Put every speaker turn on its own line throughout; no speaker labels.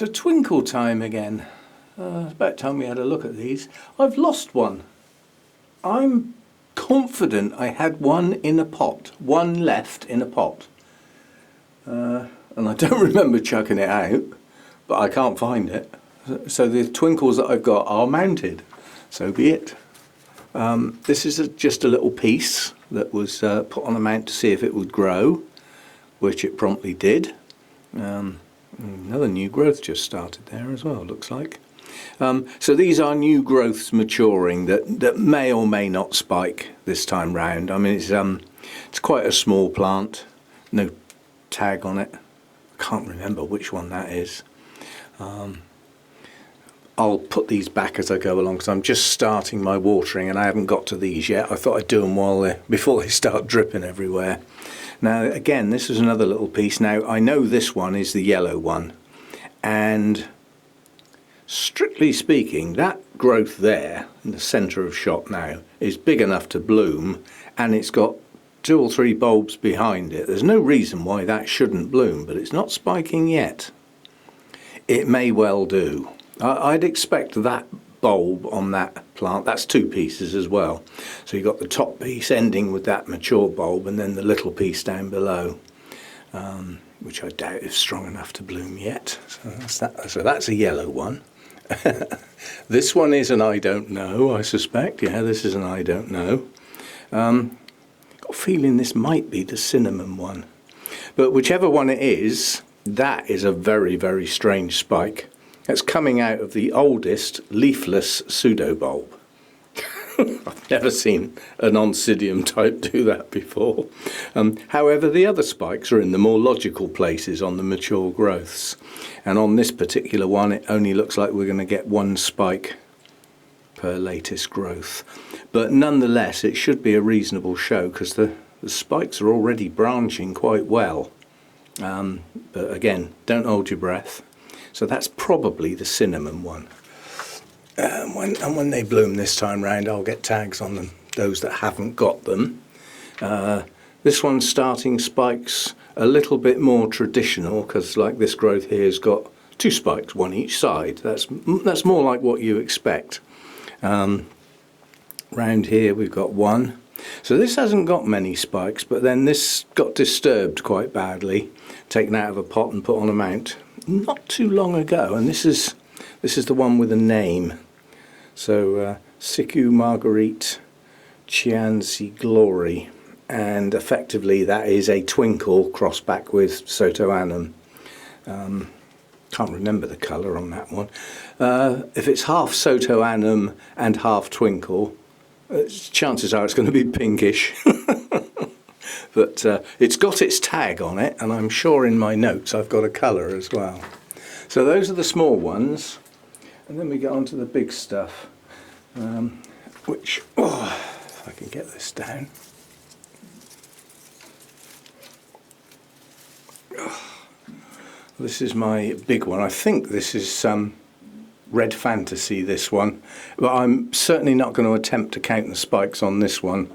So twinkle time again. It's about time we had a look at these. I've lost one. I'm confident I had one in a pot, one left in a pot. And I don't remember chucking it out, but I can't find it. So the twinkles that I've got are mounted, so be it. This is just a little piece that was put on a mount to see if it would grow, which it promptly did. Another new growth just started there as well, looks like. So these are new growths maturing that may or may not spike this time round. I mean, it's quite a small plant, no tag on it. I can't remember which one that is. I'll put these back as I go along because I'm just starting my watering and I haven't got to these yet. I thought I'd do them before they start dripping everywhere. Now again, this is another little piece. Now I know this one is the yellow one, and strictly speaking, that growth there in the centre of shot now is big enough to bloom, and it's got 2 or 3 bulbs behind it. There's no reason why that shouldn't bloom, but it's not spiking yet. It may well do. I'd expect that bulb on that plant, that's 2 pieces as well. So you've got the top piece ending with that mature bulb and then the little piece down below, which I doubt is strong enough to bloom yet. So that's that. So that's a yellow one. This one is an I don't know, I suspect. Yeah, this is an I don't know. Got a feeling this might be the cinnamon one. But whichever one it is, that is a very, very strange spike. It's coming out of the oldest leafless pseudobulb. I've never seen an Oncidium type do that before. However, the other spikes are in the more logical places on the mature growths. And on this particular one, it only looks like we're going to get 1 spike per latest growth. But nonetheless, it should be a reasonable show because the spikes are already branching quite well. But again, don't hold your breath. So that's probably the cinnamon one. And when they bloom this time round, I'll get tags on them, those that haven't got them. This one's starting spikes a little bit more traditional, because like this growth here has got 2 spikes, 1 each side. That's more like what you expect. Round here we've got 1. So this hasn't got many spikes, but then this got disturbed quite badly, taken out of a pot and put on a mount not too long ago, and this is the one with a name. So Siku Marguerite Chianzi Glory, and effectively that is a twinkle crossed back with Sotoanum. Can't remember the colour on that one. If it's half Sotoanum and half twinkle, chances are it's going to be pinkish. But it's got its tag on it, and I'm sure in my notes I've got a colour as well. So those are the small ones, and then we get on to the big stuff, which, if I can get this down. This is my big one. I think this is Red Fantasy, this one, but I'm certainly not going to attempt to count the spikes on this one.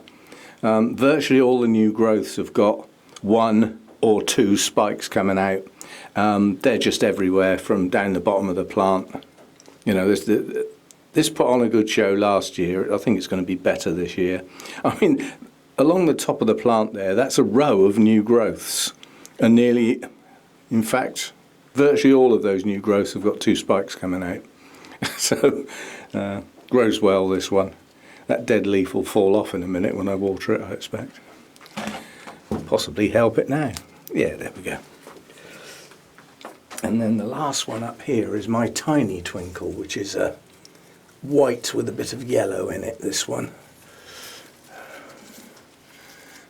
Virtually all the new growths have got 1 or 2 spikes coming out. They're just everywhere from down the bottom of the plant. You know, this put on a good show last year. I think it's going to be better this year. I mean, along the top of the plant there, that's a row of new growths. And nearly, in fact, virtually all of those new growths have got 2 spikes coming out. So, grows well, this one. That dead leaf will fall off in a minute when I water it, I expect. Possibly help it now. Yeah, there we go. And then the last one up here is my tiny twinkle, which is a white with a bit of yellow in it, this one.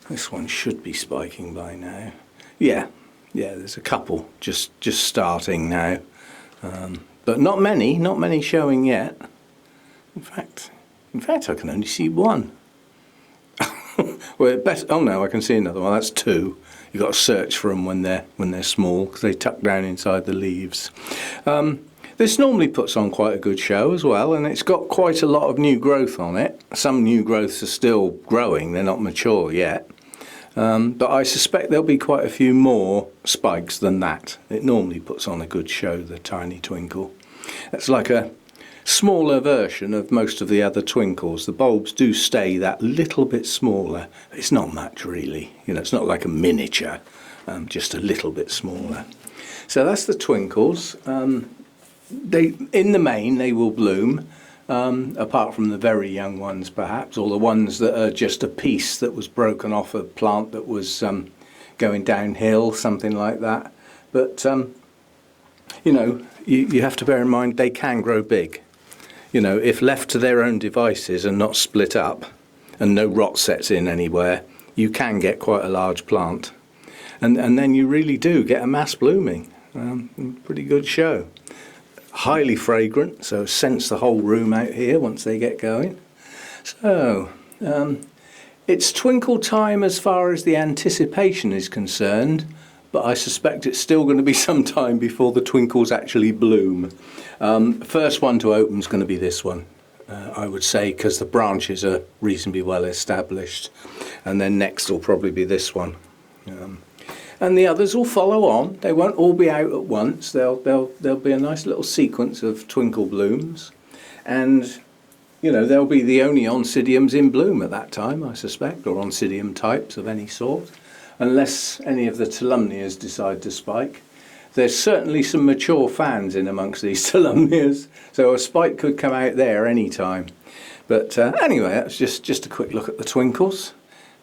This one should be spiking by now. Yeah, there's a couple just starting now. But not many showing yet. In fact, I can only see 1. Well, oh no, I can see another one. That's 2. You've got to search for them when they're small, because they tuck down inside the leaves. This normally puts on quite a good show as well, and it's got quite a lot of new growth on it. Some new growths are still growing; they're not mature yet. But I suspect there'll be quite a few more spikes than that. It normally puts on a good show, the tiny Twinkle. It's like a smaller version of most of the other Twinkles. The bulbs do stay that little bit smaller. It's not much really, you know, it's not like a miniature, just a little bit smaller. So that's the Twinkles. In the main they will bloom, apart from the very young ones perhaps, or the ones that are just a piece that was broken off a plant that was going downhill, something like that. But you know, you have to bear in mind they can grow big. You know, if left to their own devices and not split up, and no rot sets in anywhere, you can get quite a large plant. And then you really do get a mass blooming. Pretty good show. Highly fragrant, so scents the whole room out here once they get going. So, it's twinkle time as far as the anticipation is concerned, but I suspect it's still going to be some time before the Twinkles actually bloom. First one to open is going to be this one, I would say, because the branches are reasonably well established. And then next will probably be this one. And the others will follow on. They won't all be out at once. There'll be a nice little sequence of twinkle blooms. And, you know, they'll be the only Oncidiums in bloom at that time, I suspect, or Oncidium types of any sort, unless any of the Tolumnias decide to spike. There's certainly some mature fans in amongst these Tolumnias, so a spike could come out there any time. But anyway, that's just a quick look at the Twinkles.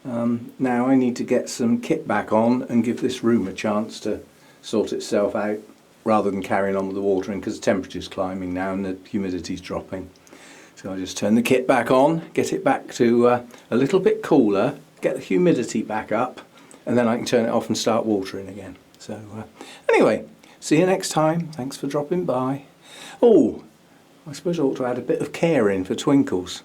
Now I need to get some kit back on and give this room a chance to sort itself out, rather than carrying on with the watering, because the temperature's climbing now and the humidity's dropping. So I'll just turn the kit back on, get it back to a little bit cooler, get the humidity back up, and then I can turn it off and start watering again. So anyway, see you next time. Thanks for dropping by. Oh, I suppose I ought to add a bit of care in for Twinkles.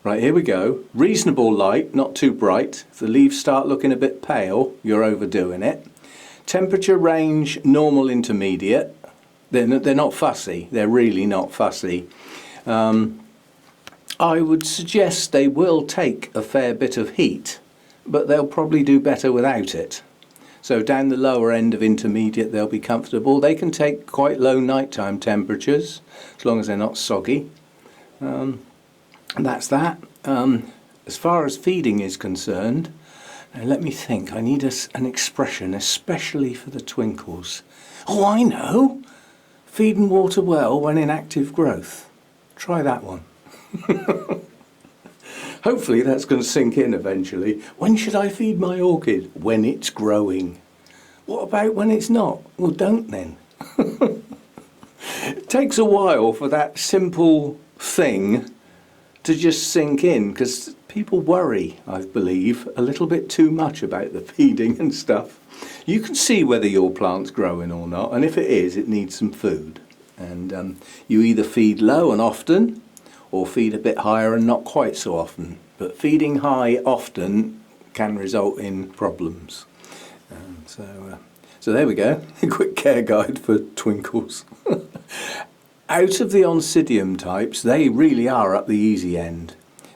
Right, here we go. Reasonable light, not too bright. If the leaves start looking a bit pale, you're overdoing it. Temperature range, normal, intermediate. They're not fussy. They're really not fussy. I would suggest they will take a fair bit of heat, but they'll probably do better without it. So down the lower end of intermediate, they'll be comfortable. They can take quite low nighttime temperatures, as long as they're not soggy. And that's that. As far as feeding is concerned, now let me think. I need an expression, especially for the Twinkles. Oh, I know! Feed and water well when in active growth. Try that one. Hopefully that's going to sink in eventually. When should I feed my orchid? When it's growing. What about when it's not? Well, don't then. It takes a while for that simple thing to just sink in, because people worry, I believe, a little bit too much about the feeding and stuff. You can see whether your plant's growing or not, and if it is, it needs some food. And you either feed low and often, or feed a bit higher and not quite so often. But feeding high often can result in problems. So there we go, a quick care guide for Twinkles. Out of the Oncidium types, they really are at the easy end.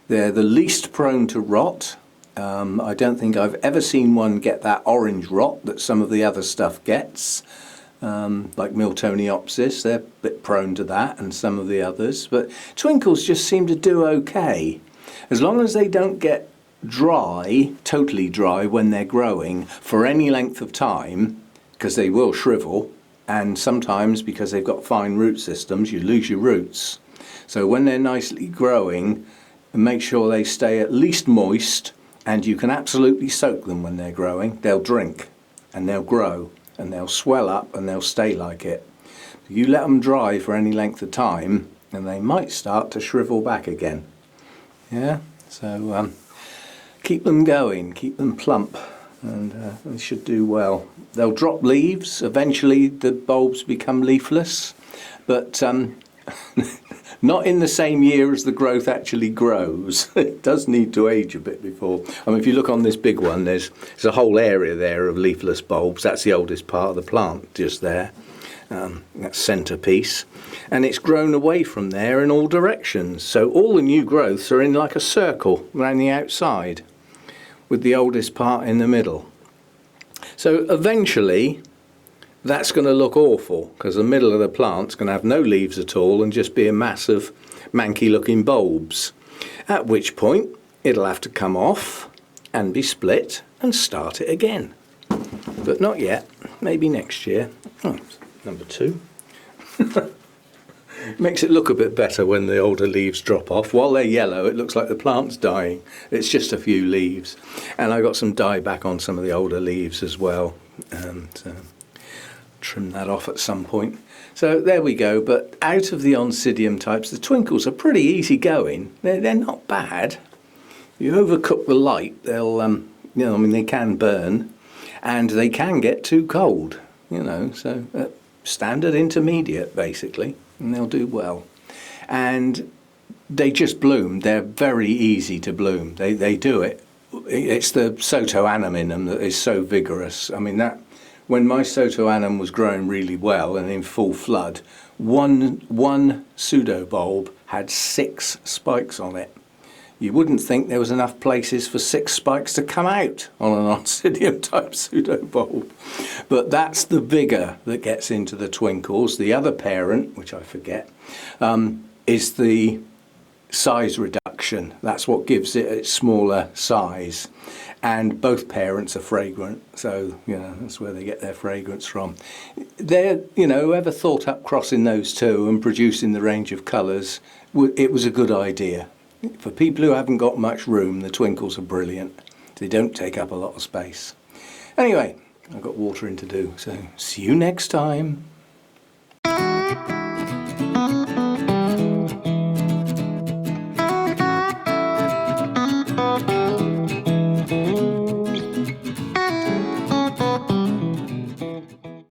They're the least prone to rot. I don't think I've ever seen one get that orange rot that some of the other stuff gets. Like Miltoniopsis, they're a bit prone to that, and some of the others. But Twinkles just seem to do okay. As long as they don't get dry, totally dry, when they're growing for any length of time, because they will shrivel. And sometimes, because they've got fine root systems, you lose your roots. So when they're nicely growing, make sure they stay at least moist, and you can absolutely soak them when they're growing. They'll drink, and they'll grow, and they'll swell up, and they'll stay like it. You let them dry for any length of time, and they might start to shrivel back again. Yeah, so keep them going, keep them plump, and they should do well. They'll drop leaves. Eventually the bulbs become leafless, but not in the same year as the growth actually grows. It does need to age a bit before. I mean, if you look on this big one, there's a whole area there of leafless bulbs. That's the oldest part of the plant, just there. That centerpiece, and it's grown away from there in all directions. So all the new growths are in like a circle around the outside, with the oldest part in the middle. So eventually that's going to look awful, because the middle of the plant's going to have no leaves at all and just be a mass of manky looking bulbs. At which point it'll have to come off and be split and start it again. But not yet, maybe next year. Oh, number 2. Makes it look a bit better when the older leaves drop off. While they're yellow, it looks like the plant's dying. It's just a few leaves. And I got some dye back on some of the older leaves as well. And trim that off at some point. So there we go. But out of the Oncidium types, the Twinkles are pretty easy going. They're not bad. You overcook the light, they'll, they can burn, and they can get too cold, so standard intermediate basically, and they'll do well. And they just bloom. They're very easy to bloom. They do it. It's the Soto-anum in them that is so vigorous. I mean, that when my Soto-anum was growing really well and in full flood, one pseudo bulb had 6 spikes on it. You wouldn't think there was enough places for 6 spikes to come out on an Oncidium type pseudo bulb. But that's the vigour that gets into the Twinkles. The other parent, which I forget, is the size reduction. That's what gives it its smaller size. And both parents are fragrant, so that's where they get their fragrance from. They're, whoever thought up crossing those two and producing the range of colours, it was a good idea. For people who haven't got much room, the Twinkles are brilliant. They don't take up a lot of space. Anyway, I've got watering to do, so see you next time.